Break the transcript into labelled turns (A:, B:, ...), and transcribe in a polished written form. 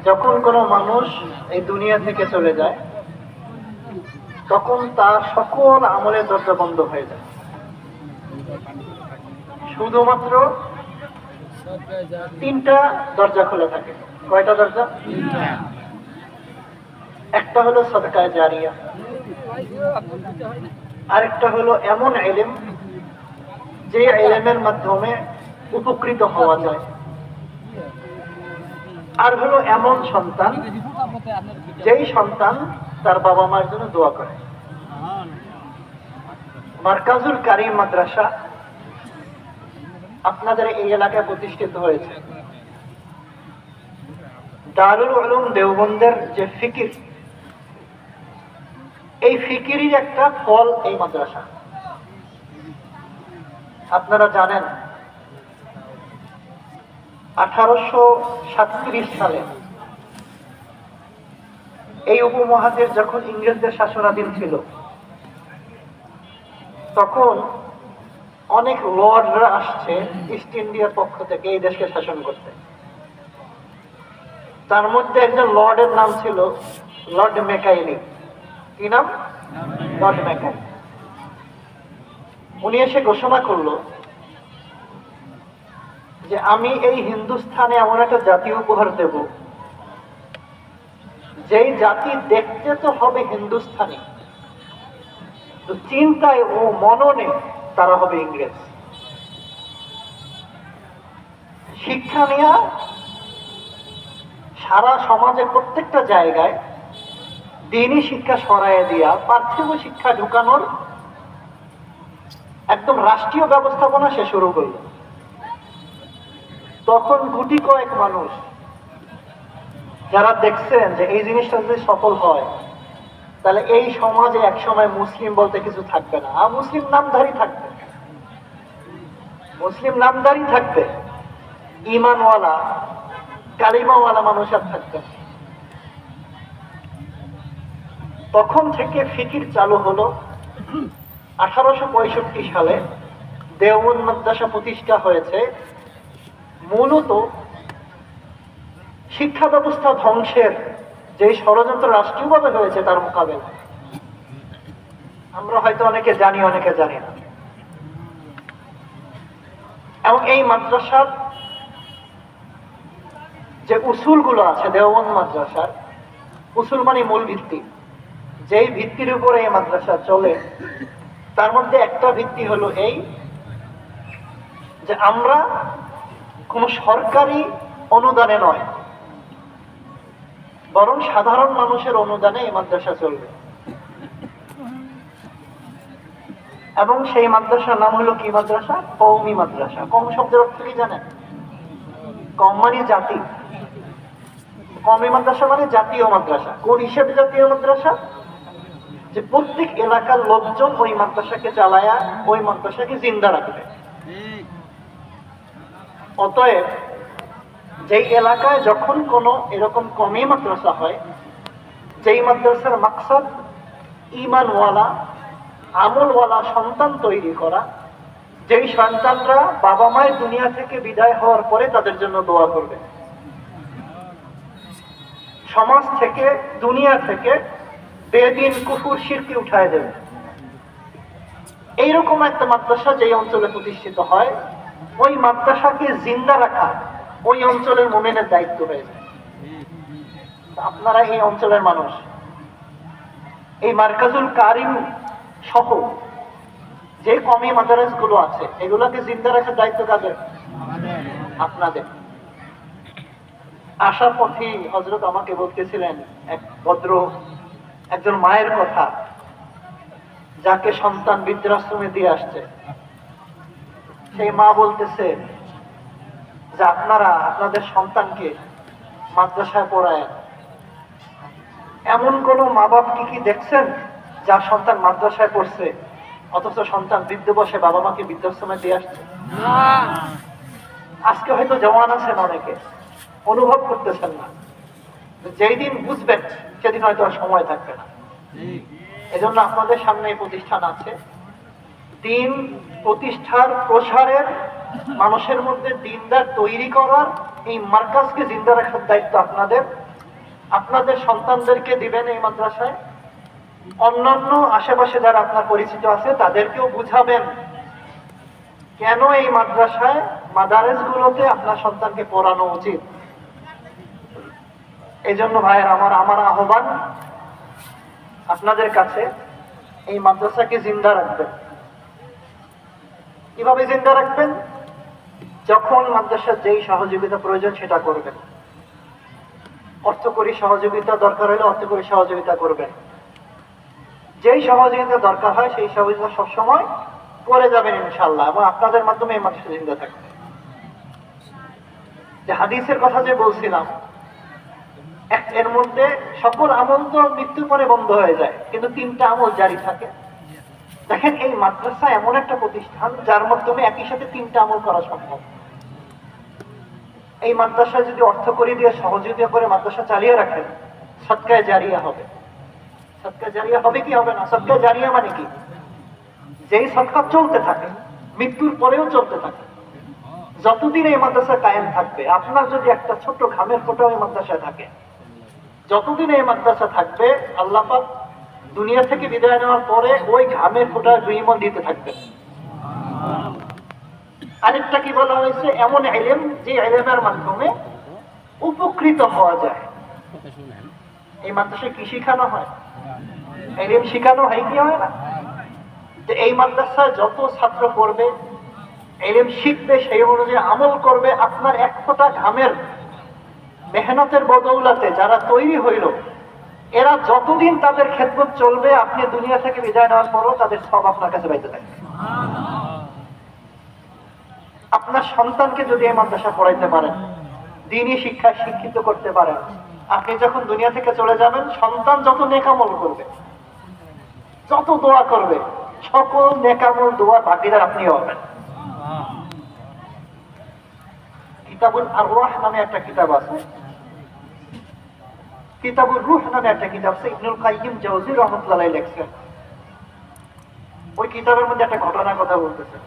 A: যখন কোনো মানুষ এই দুনিয়া থেকে চলে যায় তখন তার সকল আমলের দরজা বন্ধ হয়ে যায়, শুধুমাত্র তিনটা দরজা খোলা থাকে। কয়টা দরজা? একটা হলো সদকায়ে জারিয়া, আরেকটা হলো এমন ইলম যে ইলমের মাধ্যমে উপকৃত হওয়া যায়, আর হলো এমন সন্তান যেই সন্তান তার বাবা মার জন্য দোয়া করে। মারকাজুল কারিম মাদ্রাসা আপনাদের এই এলাকায় প্রতিষ্ঠিত হয়েছে। দারুল উলুম দেওবন্দের যে ফিকির, এই ফিকিরের একটা ফল এই মাদ্রাসা। আপনারা জানেন 1837 সালে এই উপমহাদেশ যখন ইংরেজদের শাসনাধীন ছিল, তখন অনেক লর্ডরা আসছে ইস্ট ইন্ডিয়ার পক্ষ থেকে এই দেশকে শাসন করতে। তার মধ্যে একজন লর্ডের নাম ছিল লর্ড ম্যাকাইলি। কি নাম? লর্ড ম্যাকাইলি। উনি এসে ঘোষণা করলো যে আমি এই হিন্দুস্থানে এমন একটা জাতি উপহার দেব, যেই জাতি দেখতে তো হবে হিন্দুস্থানি, তো চিন্তায় ও মননে তারা হবে ইংরেজ। শিক্ষা নেওয়া সারা সমাজের প্রত্যেকটা জায়গায় দিনই শিক্ষা সরাইয়া দিয়া পার্থিব শিক্ষা ঢুকানোর একদম রাষ্ট্রীয় ব্যবস্থাপনা সে শুরু করল। তখন গুটি কয়েক মানুষ যারা দেখছেন যে এই জিনিসটা যদি সফল হয় তাহলে এই সমাজে একসময় মুসলিম বলতে কিছু থাকবে না, মুসলিম নামধারী থাকবে, মুসলিম নামধারী থাকবে, ইমানওয়ালা কালিমাওয়ালা মানুষ আর থাকবে না। তখন থেকে ফিকির চালু হলো। 1865 সালে দেওবন্দ মাদ্রাসা প্রতিষ্ঠা হয়েছে মূলত শিক্ষা ব্যবস্থা ধ্বংসের যে ষড়যন্ত্র রাষ্ট্রীয়ভাবে হয়েছে তার মোকাবেলা। আমরা হয়তো অনেকে জানি, অনেকে জানি না। এবং এই মাদ্রাসার যে উসুলগুলো আছে, দেওবন্দ মাদ্রাসার উসুল মানে মূল ভিত্তি, যেই ভিত্তির উপরে এই মাদ্রাসা চলে, তার মধ্যে একটা ভিত্তি হলো এই যে আমরা কোন সরকারি অনুদানে নয়, বরং সাধারণ মানুষের অনুদানে এই মাদ্রাসা চলবে। এবং সেই মাদ্রাসার নাম হলো কি মাদ্রাসা? কওমি মাদ্রাসা। কম শব্দের অর্থ কি জানেন? কম মানে জাতি, কওমি মাদ্রাসা মানে জাতীয় মাদ্রাসা। কোন হিসেবে জাতীয় মাদ্রাসা? যে প্রত্যেক এলাকার লোকজন ওই মাদ্রাসাকে চালায়া ওই মাদ্রাসাকে জিন্দা রাখবে। অতএব যেই এলাকায় যখন কোনো এরকম কওমি মাদ্রাসা হয়, যেই মাদ্রাসার মাকসাদ ঈমানওয়ালা আমলওয়ালা সন্তান তৈরি করা, যেই সন্তানরা বাবা মায়ের দুনিয়া থেকে বিদায় হওয়ার পরে তাদের জন্য দোয়া করবে, সমাজ থেকে দুনিয়া থেকে বেদিন কুফর শিরকে উঠায় দেবে, এইরকম একটা মাদ্রাসা যেই অঞ্চলে প্রতিষ্ঠিত হয়, ওই মাদ্রাসাকে জিন্দা রাখা ওই অঞ্চলের মুমিনের দায়িত্ব হয়ে যায়। আপনারা এই অঞ্চলের মানুষ, এই মারকাজুল কারিম সহ যে কওমি মাদ্রাস গুলো আছে এগুলোকে জিন্দা রাখার দায়িত্ব কাদের? আপনাদের। আসার পথে হযরত আমাকে বলতেছিলেন এক ভদ্র একজন মায়ের কথা, যাকে সন্তান বৃদ্ধাশ্রমে দিয়ে আসছে। সেই মা বলতেছে যে আপনারা আপনাদের সন্তানকে মাদ্রাসায় পড়ায়, এমন কোন মা বাপ কি দেখছেন যার সন্তান মাদ্রাসায় পড়ছে অথচ সন্তান বৃদ্ধ বসে বাবা মাকে বৃদ্ধাশ্রমে দিয়ে আসছে? আজকে হয়তো জওয়ান আছেন, অনেকে অনুভব করতেছেন না, যেই দিন বুঝবেন সেদিন হয়তো আর সময় থাকবে না। এজন্য আপনাদের সামনে এই প্রতিষ্ঠান আছে, দিন প্রতিষ্ঠার প্রসারের মানুষের মধ্যে দিনদার তৈরি করার এই মার্কাজকে জিন্দা রাখার দায়িত্ব আপনাদের। আপনাদের সন্তানদেরকে দিবেন এই মাদ্রাসায়, অন্যান্য আশেপাশে যারা আপনার পরিচিত আছে তাদেরকেও বুঝাবেন কেন এই মাদ্রাসায় মাদারেসগুলোতে আপনার সন্তানকে পড়ানো উচিত। এই জন্য ভাইয়ের আমার আহ্বান আপনাদের কাছে, এই মাদ্রাসাকে জিন্দা রাখবেন। কিভাবে জিন্দা রাখবেন? যখন মাদ্রাসার যেই সহযোগিতা প্রয়োজন সেটা করবেন। অর্থকরী সহযোগিতা দরকার হলে অর্থকরী সহযোগিতা করবেন। যেই সহযোগিতা দরকার হয় সেই সহযোগিতা সবসময় করে যাবেন ইনশাআল্লাহ, এবং আপনাদের মাধ্যমে এই মাদ্রাসা জিন্দা থাকবে। যে হাদিসের কথা যে বলছিলাম, এর মধ্যে সকল আমল তো মৃত্যুর পরে বন্ধ হয়ে যায়, কিন্তু 3টা আমল জারি থাকে। দেখেন, এই মাদ্রাসা এমন একটা প্রতিষ্ঠান যার মাধ্যমে একই সাথে 3টা আমল করা সম্ভব। এই মাদ্রাসায় যদি অর্থকরী দিয়ে সহযোগিতা করে মাদ্রাসা চালিয়ে রাখেন, সদকায়ে জারিয়া হবে। সদকায়ে জারিয়া হবে কি হবে না? সদকায়ে জারিয়া মানে কি? যেই সদকা চলতে থাকে, মৃত্যুর পরেও চলতে থাকে। যতদিন এই মাদ্রাসা কায়েম থাকবে, আপনার যদি একটা ছোট ঘামের ফোঁটাও এই মাদ্রাসায় থাকে, যতদিন এই মাদ্রাসা থাকবে, আল্লাহ পাক দুনিয়া থেকে বিদায় নেওয়ার পরে ওই ঘামের ফোঁটার বিনিময় দিতে থাকবে। আরেকটা কি বলা হয়েছে? এমন ইলম যে ইলমের মাধ্যমে উপকৃত হওয়া যায়। এই মাদ্রাসায় কি শিখানো হয়? ইলম শিখানো হয় কি হয় না? যে এই মাদ্রাসায় যত ছাত্র পড়বে, ইলম শিখবে, সেই অনুযায়ী আমল করবে, আপনার এক ফোঁটা ঘামের মেহনতের বদৌলতে যারা তৈরি হইল, এরা যতদিন তাদের খেদমত চলবে, আপনি দুনিয়া থেকে বিদায় নেওয়ার পরও তাদের সব আপনার কাছে পাইতে থাকবে। আপনার সন্তানকে যদি এই মাদ্রাসা পড়াইতে পারেন, দ্বীনি শিক্ষায় শিক্ষিত করতে পারেন, আপনি যখন দুনিয়া থেকে চলে যাবেন, সন্তান যত নেকামল করবে, যত দোয়া করবে, সকল নেকামল দোয়া ভাগীদার আপনি হবেন। কিতাবুল আরওয়াহ নামে একটা কিতাব আছে, কিতাবুর রূহ নামে একটা কিতাব আছে, ইবনুল কাইয়িম জাওযী রাহমাতুল্লাহ আলাইহি লিখছেন। ওই কিতাবের মধ্যে একটা ঘটনার কথা বলতেছে।